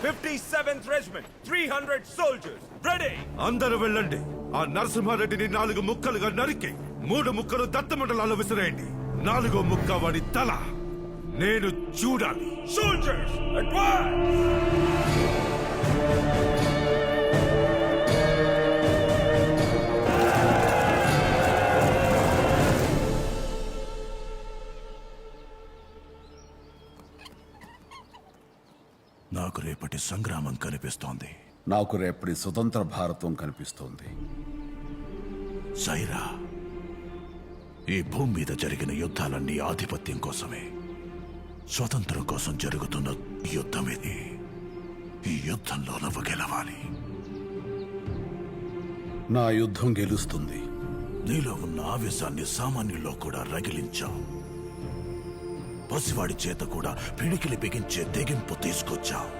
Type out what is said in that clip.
57th Regiment, 300 soldiers, ready! అందరూ వెళ్ళండి. ఆ నరసింహారెడ్డిని 4 ముక్కలుగా నరికి 3 ముక్కలు దత్తమండలాల్లో విసిరేయండి. 4వ ముక్క వాడి తల నేను చూడాలి. Soldiers, advance! నాకు రేపటి సంగ్రామం కనిపిస్తోంది. నాకు రేపటి స్వతంత్ర భారతం కనిపిస్తోంది. సైరా, ఈ భూమి మీద జరిగిన యుద్ధాలన్నీ ఆధిపత్యం కోసమే. స్వతంత్రం కోసం జరుగుతున్న యుద్ధం ఇది. ఈ యుద్ధంలో నువ్వు గెలవాలి. నా యుద్ధం గెలుస్తుంది. నీలో ఉన్న ఆవేశాన్ని సామాన్యుల్లో కూడా రగిలించావు. పసివాడి చేత కూడా పిడికిలి బిగించే తెగింపు తీసుకొచ్చావు.